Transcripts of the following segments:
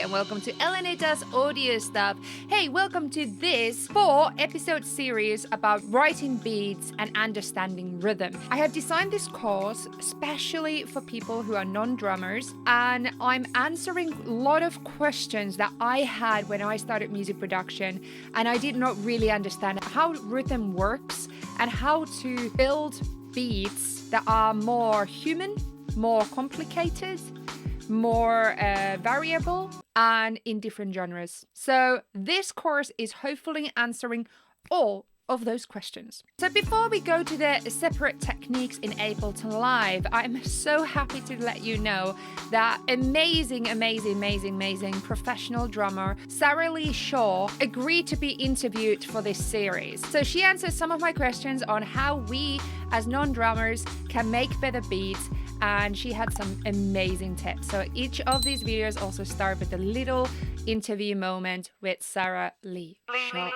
and welcome to LNA Does Audio Stuff. Hey, welcome to this 4-episode series about writing beats and understanding rhythm. I have designed this course especially for people who are non-drummers, and I'm answering a lot of questions that I had when I started music production, and I did not really understand how rhythm works and how to build beats that are more human, more complicated, more variable, and in different genres. So this course is hopefully answering all of those questions. So before we go to the separate techniques in Ableton Live, I'm so happy to let you know that amazing professional drummer Sara Leigh Shaw agreed to be interviewed for this series. So she answers some of my questions on how we as non-drummers can make better beats, and she had some amazing tips. So each of these videos also start with a little interview moment with Sara Leigh Shaw.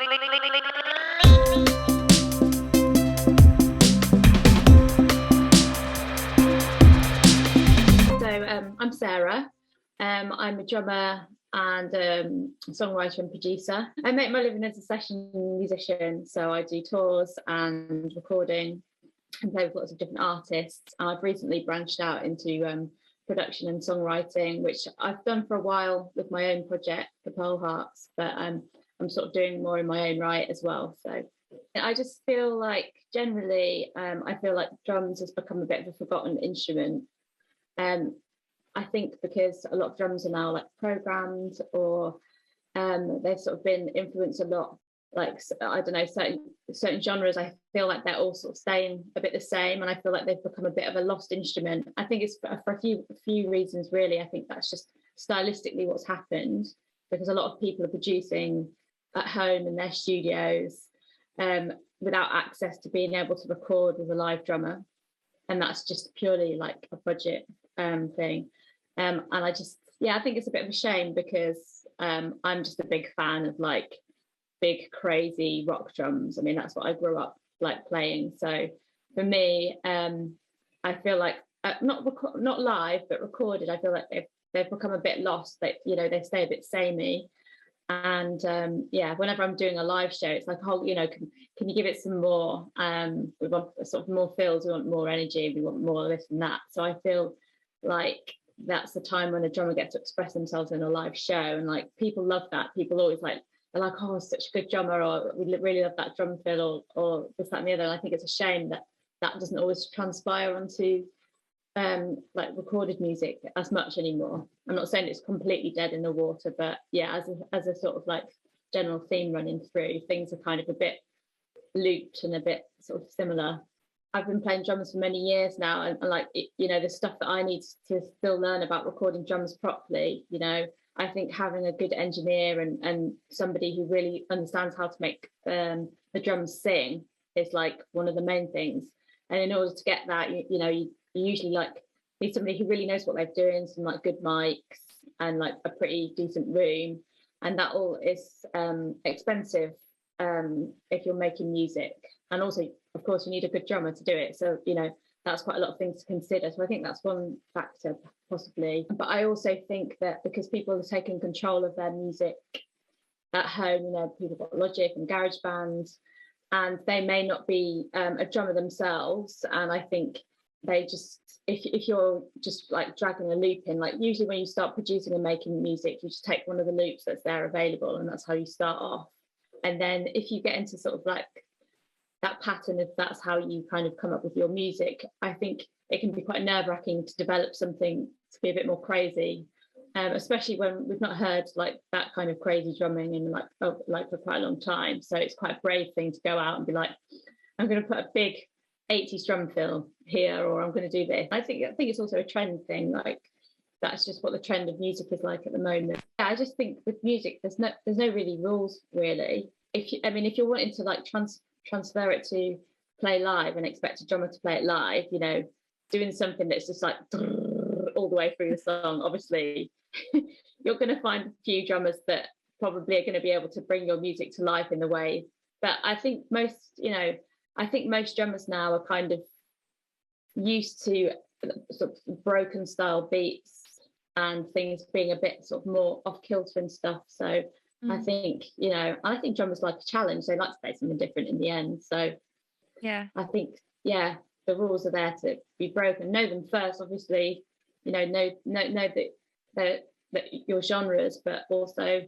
So I'm Sarah. I'm a drummer and songwriter and producer. I make my living as a session musician, so I do tours and recording and play with lots of different artists. And I've recently branched out into production and songwriting, which I've done for a while with my own project, the Pearl Hearts, but I'm sort of doing more in my own right as well. So I just feel like generally, I feel like drums has become a bit of a forgotten instrument. I think because a lot of drums are now like programmed, or they've sort of been influenced a lot. Like, I don't know, certain genres, I feel like they're all sort of staying a bit the same, and I feel like they've become a bit of a lost instrument. I think it's for a few reasons, really. I think that's just stylistically what's happened, because a lot of people are producing at home in their studios without access to being able to record with a live drummer, and that's just purely like a budget thing. And I think it's a bit of a shame, because I'm just a big fan of like big crazy rock drums. I mean, that's what I grew up like playing. So for me, I feel like not live but recorded, I feel like they've become a bit lost. That, you know, they stay a bit samey. And whenever I'm doing a live show, it's like, oh, you know, can you give it some more? We want sort of more fills, we want more energy, we want more this and that. So I feel like that's the time when a drummer gets to express themselves in a live show, and like people love that. People always like, they're like, oh, such a good drummer, or we really love that drum fill, or this, that, and the other. And I think it's a shame that that doesn't always transpire onto like recorded music as much anymore. I'm not saying it's completely dead in the water, but yeah, as a sort of like general theme running through, things are kind of a bit looped and a bit sort of similar. I've been playing drums for many years now, and like, you know, the stuff that I need to still learn about recording drums properly, you know, I think having a good engineer and somebody who really understands how to make the drums sing is like one of the main things. And in order to get that, you usually like need somebody who really knows what they're doing, some like good mics and like a pretty decent room. And that all is expensive if you're making music. And also, of course, you need a good drummer to do it. So, you know, that's quite a lot of things to consider. So I think that's one factor, possibly. But I also think that because people are taking control of their music at home, you know, people got Logic and GarageBand, and they may not be a drummer themselves. And I think they just, if you're just like dragging a loop in, like usually when you start producing and making music, you just take one of the loops that's there available, and that's how you start off. And then if you get into sort of like that pattern, if that's how you kind of come up with your music, I think it can be quite nerve-wracking to develop something to be a bit more crazy, especially when we've not heard like that kind of crazy drumming in like for quite a long time. So it's quite a brave thing to go out and be like, I'm going to put a big 80s drum fill here, or I'm going to do this. I think it's also a trend thing. Like, that's just what the trend of music is like at the moment. I just think with music, there's no really rules, really. If you're wanting to like transfer it to play live and expect a drummer to play it live, you know, doing something that's just like all the way through the song, obviously you're going to find a few drummers that probably are going to be able to bring your music to life in the way. But I think most drummers now are kind of used to sort of broken style beats and things being a bit sort of more off kilter and stuff. So I think, I think drummers like a challenge. They like to play something different in the end. So yeah, I think, the rules are there to be broken. Know them first, obviously. Know that your genres, but also,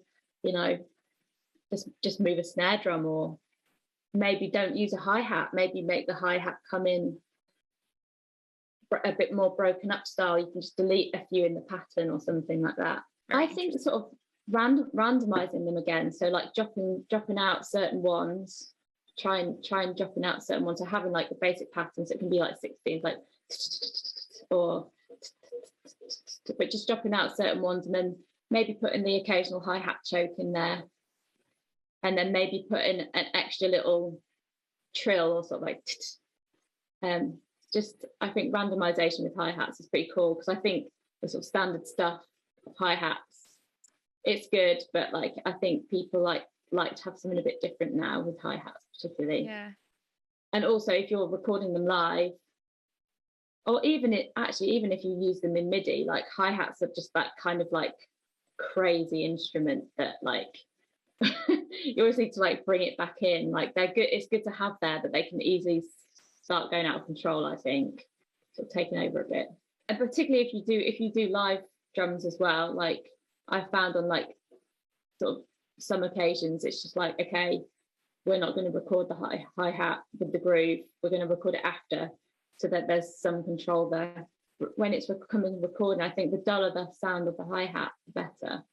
just move a snare drum, or maybe don't use a hi-hat. Maybe make the hi-hat come in a bit more broken up style. You can just delete a few in the pattern or something like that. I think sort of randomizing them again. So like dropping out certain ones, try and dropping out certain ones. So having like the basic patterns, it can be like 16s, like, or, but just dropping out certain ones, and then maybe putting the occasional hi-hat choke in there, and then maybe putting an extra little trill or sort of like, just, I think randomization with hi-hats is pretty cool, because I think the sort of standard stuff of hi-hats, it's good, but like I think people like to have something a bit different now with hi-hats particularly. Yeah. And also if you're recording them live, or even if you use them in MIDI, like hi-hats are just that kind of like crazy instrument that like you always need to like bring it back in. Like they're good, it's good to have there, but they can easily start going out of control, I think, sort of taking over a bit. And particularly if you do live drums as well, like I found on like sort of some occasions, it's just like, okay, we're not going to record the hi-hat with the groove, we're going to record it after, so that there's some control there. When it's coming recording, I think the duller the sound of the hi-hat, the better.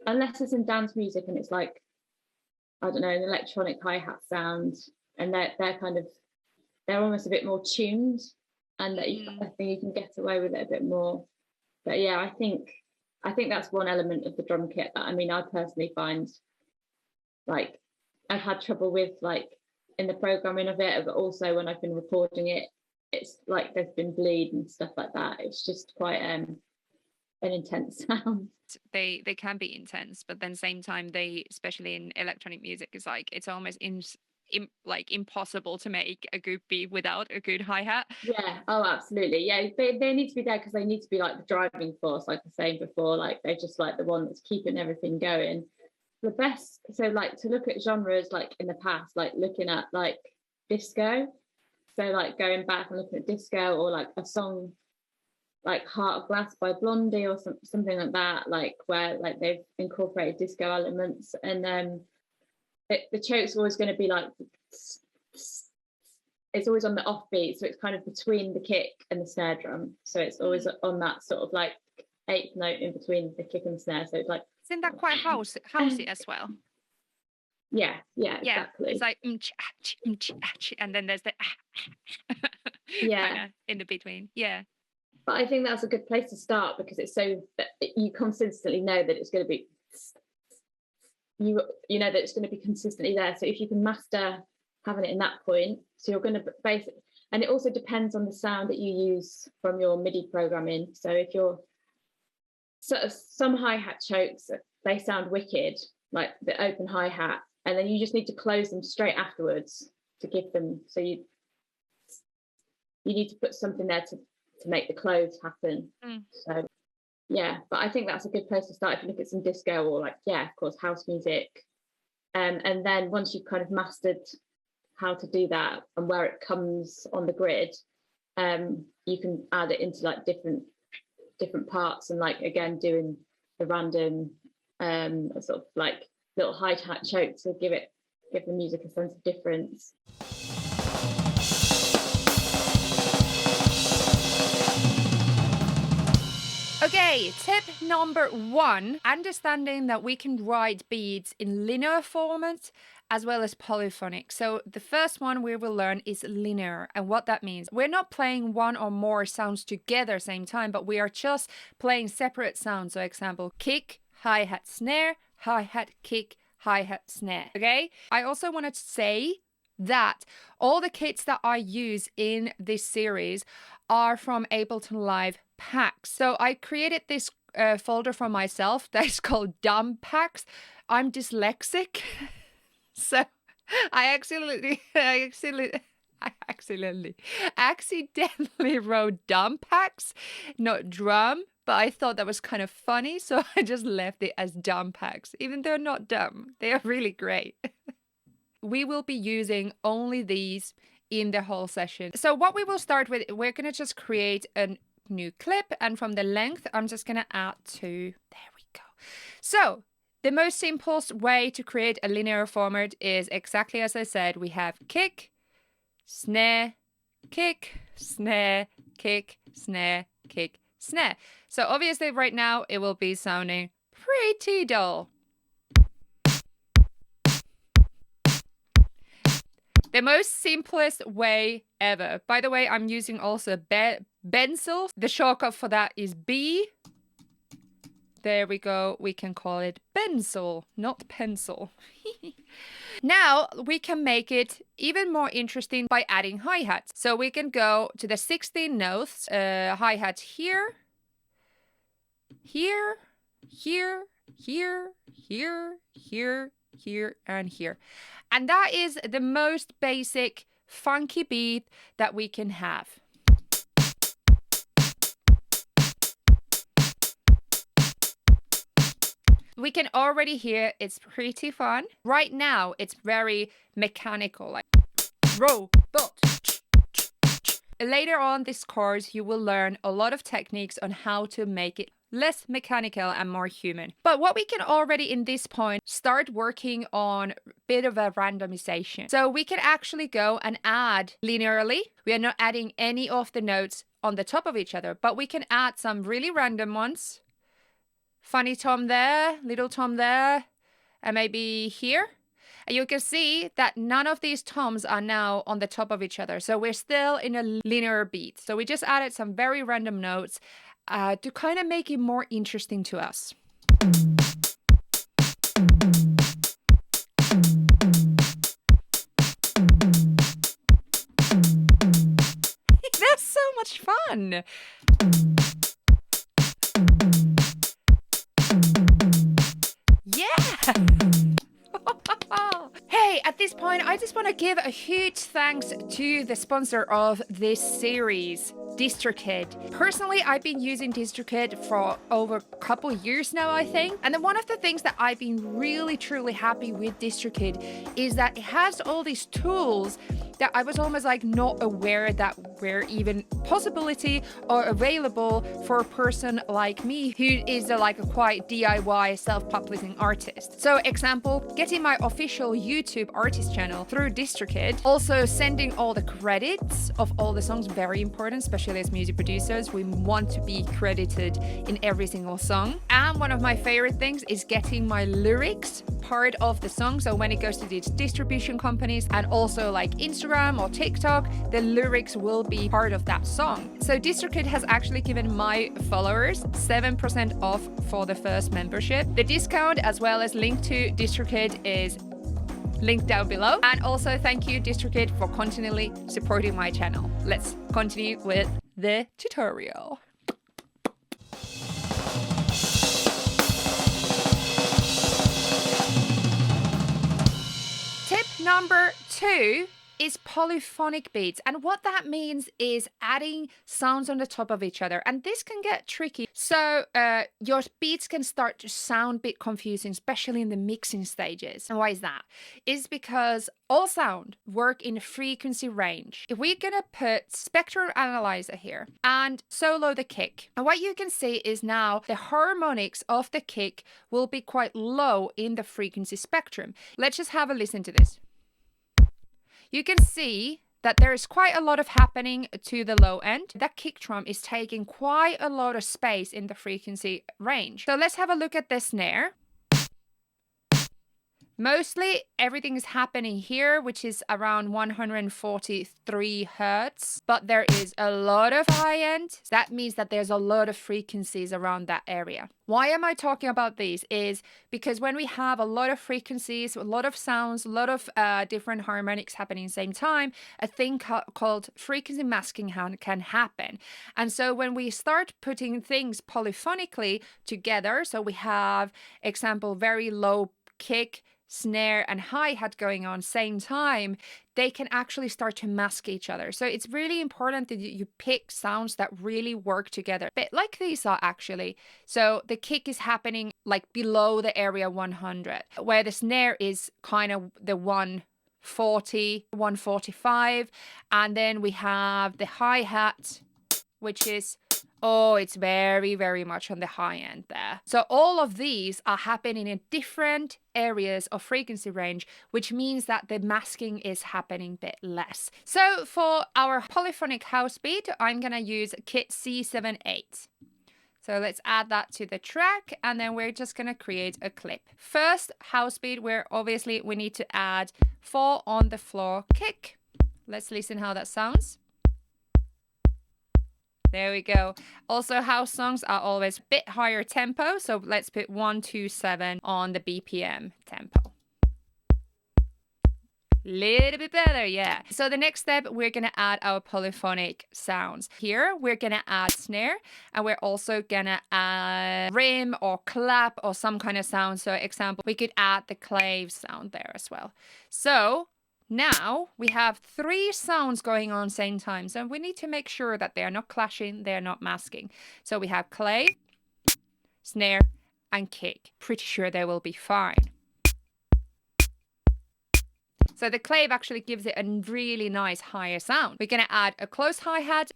Unless it's in dance music and it's like, I don't know, an electronic hi-hat sound, and they're almost a bit more tuned, and that I think you can get away with it a bit more. But yeah, I think that's one element of the drum kit that, I mean, I personally find like I've had trouble with, like in the programming of it, but also when I've been recording it, it's like there's been bleed and stuff like that. It's just quite an intense sound. They can be intense, but then same time they, especially in electronic music, is like it's almost impossible to make a good beat without a good hi-hat. Yeah, oh absolutely. Yeah, they need to be there, because they need to be like the driving force, like I was saying before. Like they're just like the one that's keeping everything going. The best, so like to look at genres like in the past, like looking at like disco, so like going back and looking at disco, or like a song like Heart of Glass by Blondie, or something like that, like where like they've incorporated disco elements, and the choke's always going to be like, it's always on the offbeat, so it's kind of between the kick and the snare drum, so it's always on that sort of like eighth note in between the kick and snare, so it's like, isn't that quite housey as well? Yeah, exactly. It's like and then there's the yeah in the between. Yeah, but I think that's a good place to start, because it's so that you consistently know that it's going to be, you know that it's going to be consistently there. So if you can master having it in that point, so you're going to base it, and it also depends on the sound that you use from your MIDI programming. So if you're sort of, some hi-hat chokes, they sound wicked, like the open hi-hat, and then you just need to close them straight afterwards to give them, so you need to put something there to make the close happen. So yeah, but I think that's a good place to start if you look at some disco, or like, yeah, of course, house music, and then once you've kind of mastered how to do that and where it comes on the grid, you can add it into like different parts, and like again doing the random sort of like little hi-hat choke to give the music a sense of difference. Okay, tip number 1, understanding that we can write beats in linear format as well as polyphonic. So the first one we will learn is linear, and what that means. We're not playing one or more sounds together same time, but we are just playing separate sounds. So example, kick, hi-hat, snare, hi-hat, kick, hi-hat, snare. Okay? I also wanted to say that all the kits that I use in this series are from Ableton Live packs. So I created this folder for myself that is called dumb packs. I'm dyslexic, so I accidentally accidentally wrote drum packs, not drum, but I thought that was kind of funny, so I just left it as drum packs, even though they're not dumb. They are really great. We will be using only these in the whole session. So what we will start with, we're going to just create a new clip, and from the length, I'm just going to add 2. There we go. So the most simplest way to create a linear format is exactly as I said. We have kick, snare, kick, snare, kick, snare, kick, snare. So obviously right now it will be sounding pretty dull. The most simplest way ever. By the way, I'm using also Benzel. The shortcut for that is B. There we go. We can call it Benzel, not pencil. Now we can make it even more interesting by adding hi-hats. So we can go to the 16 notes, hi-hats here, here, here, here, here, here, here, and here. And that is the most basic funky beat that we can have. We can already hear it's pretty fun. Right now, it's very mechanical, like robot. Later on this course, you will learn a lot of techniques on how to make it less mechanical and more human. But what we can already in this point start working on a bit of a randomization. So we can actually go and add linearly. We are not adding any of the notes on the top of each other, but we can add some really random ones. Funny tom there, little tom there, and maybe here. And you can see that none of these toms are now on the top of each other. So we're still in a linear beat. So we just added some very random notes to kind of make it more interesting to us. That's so much fun. Yeah. Hey, at this point, I just want to give a huge thanks to the sponsor of this series, DistroKid. Personally, I've been using DistroKid for over a couple years now, I think. And then one of the things that I've been really, truly happy with DistroKid is that it has all these tools that I was almost like not aware that were even possibility or available for a person like me who is like a quite DIY self-publishing artist. So example, getting my official YouTube artist channel through DistroKid, also sending all the credits of all the songs, very important, especially as music producers. We want to be credited in every single song. And one of my favorite things is getting my lyrics part of the song. So when it goes to these distribution companies and also like Instagram or TikTok, the lyrics will be part of that song. So DistroKid has actually given my followers 7% off for the first membership. The discount as well as link to DistroKid is linked down below. And also thank you DistroKid for continually supporting my channel. Let's continue with the tutorial. Tip number 2 is polyphonic beats. And what that means is adding sounds on the top of each other. And this can get tricky. So your beats can start to sound a bit confusing, especially in the mixing stages. And why is that? It's because all sound work in a frequency range. If we're going to put spectrum analyzer here and solo the kick, and what you can see is now the harmonics of the kick will be quite low in the frequency spectrum. Let's just have a listen to this. You can see that there is quite a lot of happening to the low end. That kick drum is taking quite a lot of space in the frequency range. So let's have a look at the snare. Mostly everything is happening here, which is around 143 hertz, but there is a lot of high end. That means that there's a lot of frequencies around that area. Why am I talking about these? Is because when we have a lot of frequencies, a lot of sounds, a lot of different harmonics happening at the same time, a thing called frequency masking can happen. And so when we start putting things polyphonically together, so we have, example, very low kick, snare and hi-hat going on same time, they can actually start to mask each other. So it's really important that you pick sounds that really work together. But like these are actually. So the kick is happening like below the area 100, where the snare is kind of the 140, 145. And then we have the hi-hat, which is, oh, it's very, very much on the high end there. So all of these are happening in different areas of frequency range, which means that the masking is happening a bit less. So for our polyphonic house beat, I'm going to use kit C78. So let's add that to the track, and then we're just going to create a clip. First house beat, where obviously we need to add 4 on the floor kick. Let's listen how that sounds. There we go. Also, house songs are always a bit higher tempo, so let's put 127 on the BPM tempo. Little bit better, yeah. So the next step, we're going to add our polyphonic sounds. Here, we're going to add snare, and we're also going to add rim or clap or some kind of sound. So example, we could add the clave sound there as well. So now we have 3 sounds going on same time. So we need to make sure that they are not clashing, they're not masking. So we have clave, snare, and kick. Pretty sure they will be fine. So the clave actually gives it a really nice higher sound. We're going to add a close hi-hat.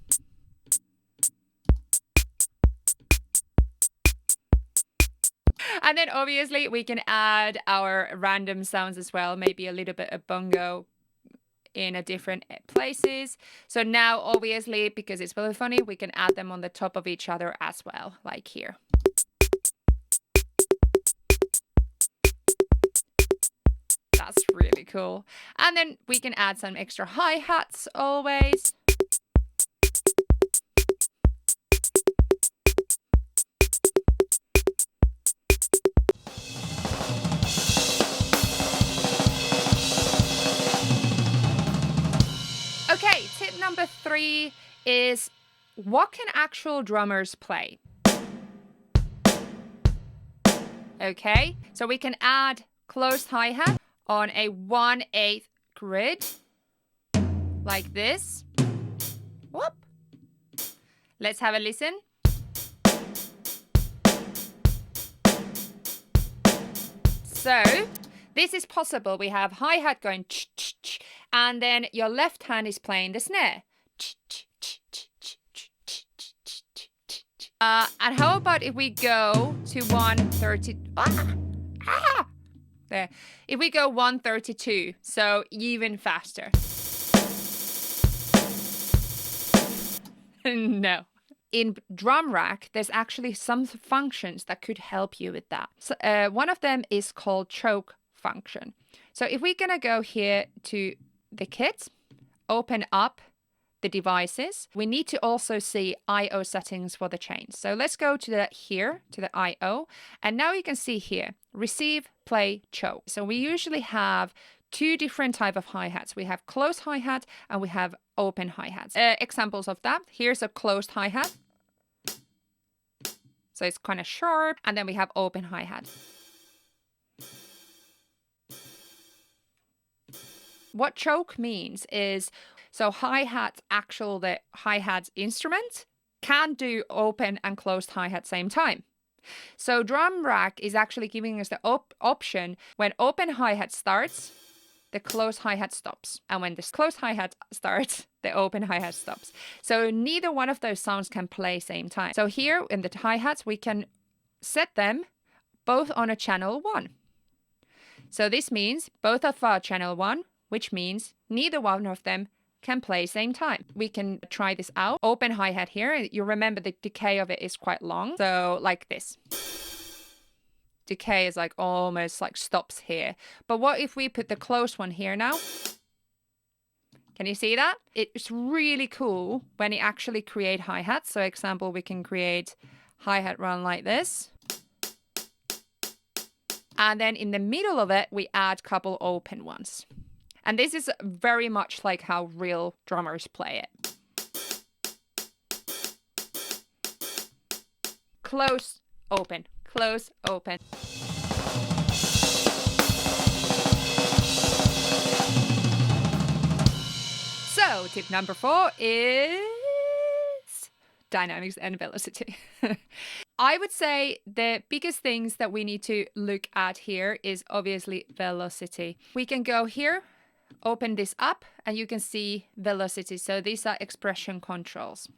And then obviously we can add our random sounds as well, maybe a little bit of bongo in a different places. So now obviously, because it's polyphonic, we can add them on the top of each other as well, like here. That's really cool. And then we can add some extra hi-hats always. Okay, tip number 3 is, what can actual drummers play? Okay, so we can add closed hi-hat on a 1/8 grid, like this. Whoop. Let's have a listen. So this is possible. We have hi-hat going ch ch ch, and then your left hand is playing the snare. And how about if we go to 130? There. If we go 132, so even faster. No. In drum rack, there's actually some functions that could help you with that. So, one of them is called choke function. So if we're going to go here to the kit, open up the devices, we need to also see I/O settings for the chains. So let's go to the I/O, and now you can see here, receive, play, choke. So we usually have 2 different type of hi-hats. We have closed hi-hat and we have open hi-hats. Examples of that, here's a closed hi-hat. So it's kind of sharp, and then we have open hi-hat. What choke means is, so hi-hat, the hi-hat instrument can do open and closed hi-hat same time. So drum rack is actually giving us the option, when open hi-hat starts, the closed hi-hat stops. And when this closed hi-hat starts, the open hi-hat stops. So neither one of those sounds can play same time. So here in the hi-hats, we can set them both on a channel 1. So this means both of our channel 1, which means neither one of them can play same time. We can try this out. Open hi-hat here. You remember the decay of it is quite long. So like this. Decay is like almost like stops here. But what if we put the closed one here now? Can you see that? It's really cool when you actually create hi-hats. So example, we can create hi-hat run like this. And then in the middle of it, we add a couple open ones. And this is very much like how real drummers play it. Close, open, close, open. So tip number 4 is dynamics and velocity. I would say the biggest things that we need to look at here is obviously velocity. We can go here, open this up, and you can see velocity. So these are expression controls.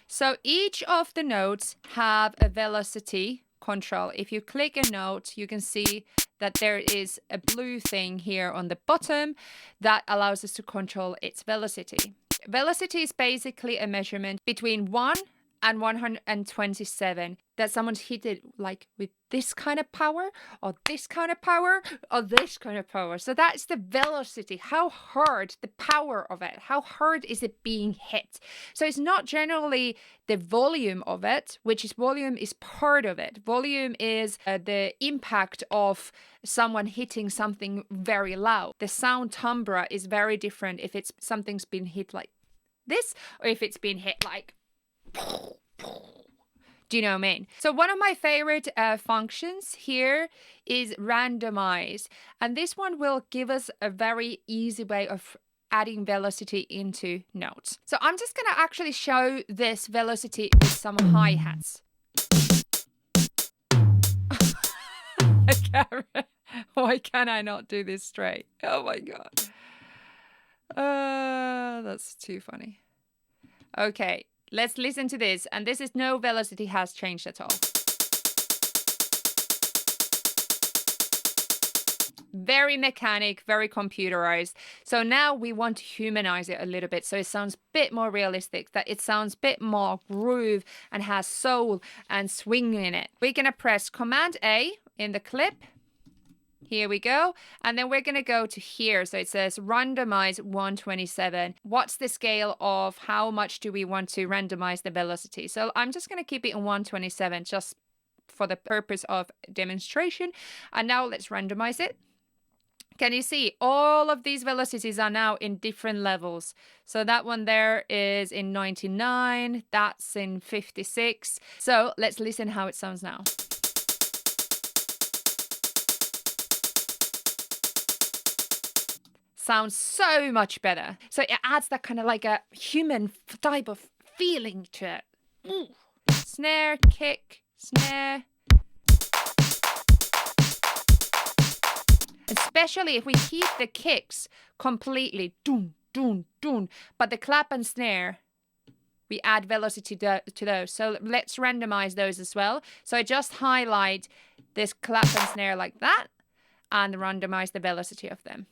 So each of the notes have a velocity control. If you click a note, you can see that there is a blue thing here on the bottom that allows us to control its velocity. Velocity is basically a measurement between 1 and 127 that someone's hit it like with this kind of power or this kind of power or this kind of power. So that's the velocity, how hard, the power of it, how hard is it being hit. So it's not generally the volume of it, which is volume is part of it. Volume is the impact of someone hitting something very loud. The sound timbre is very different if it's something's been hit like this or if it's been hit like. Do you know what I mean? So one of my favorite functions here is randomize. And this one will give us a very easy way of adding velocity into notes. So I'm just going to actually show this velocity with some hi-hats. Why can I not do this straight? Oh my God. That's too funny. Okay. Let's listen to this. And this is no velocity has changed at all. Very mechanic, very computerized. So now we want to humanize it a little bit. So it sounds a bit more realistic, that it sounds a bit more groove and has soul and swing in it. We're going to press Command A in the clip. Here we go. And then we're going to go to here. So it says randomize 127. What's the scale of how much do we want to randomize the velocity? So I'm just going to keep it on 127 just for the purpose of demonstration. And now let's randomize it. Can you see all of these velocities are now in different levels? So that one there is in 99. That's in 56. So let's listen how it sounds now. Sounds so much better. So it adds that kind of like a human type of feeling to it. Ooh. Snare, kick, snare. Especially if we keep the kicks completely, doon, doon, doon. But the clap and snare, we add velocity to those. So let's randomize those as well. So I just highlight this clap and snare like that and randomize the velocity of them.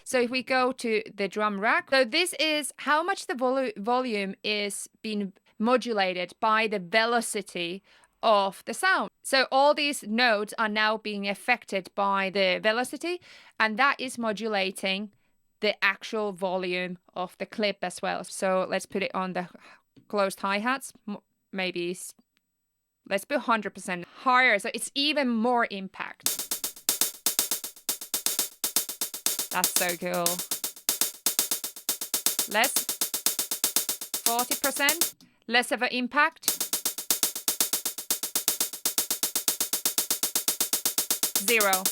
So if we go to the drum rack, so this is how much the volume is being modulated by the velocity of the sound. So all these notes are now being affected by the velocity, and that is modulating the actual volume of the clip as well. So let's put it on the closed hi-hats. Maybe let's put 100% higher, so it's even more impact. That's so cool. Less, 40%, less of an impact. 0,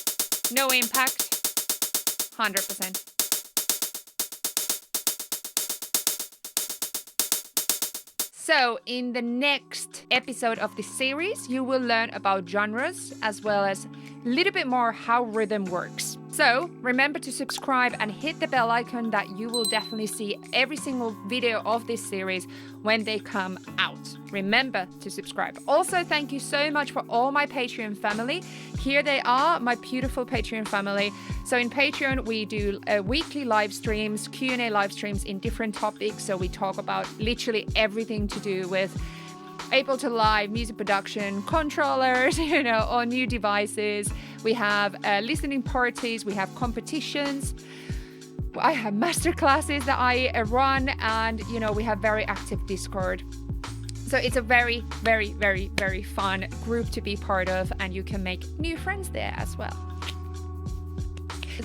no impact, 100%. So in the next episode of this series, you will learn about genres as well as a little bit more how rhythm works. So remember to subscribe and hit the bell icon that you will definitely see every single video of this series when they come out. Remember to subscribe. Also, thank you so much for all my Patreon family. Here they are, my beautiful Patreon family. So in Patreon, we do weekly live streams, Q&A live streams in different topics. So we talk about literally everything to do with Ableton Live, music production, controllers, or new devices. We have listening parties, we have competitions. I have masterclasses that I run, and we have very active Discord. So it's a very, very, very, very fun group to be part of, and you can make new friends there as well.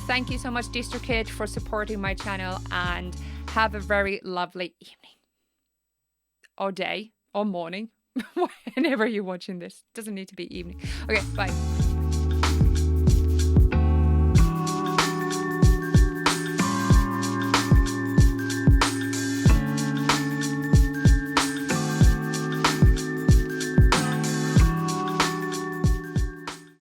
Thank you so much, DistroKid, for supporting my channel, and have a very lovely evening or day or morning, whenever you're watching this. Doesn't need to be evening. Okay, bye.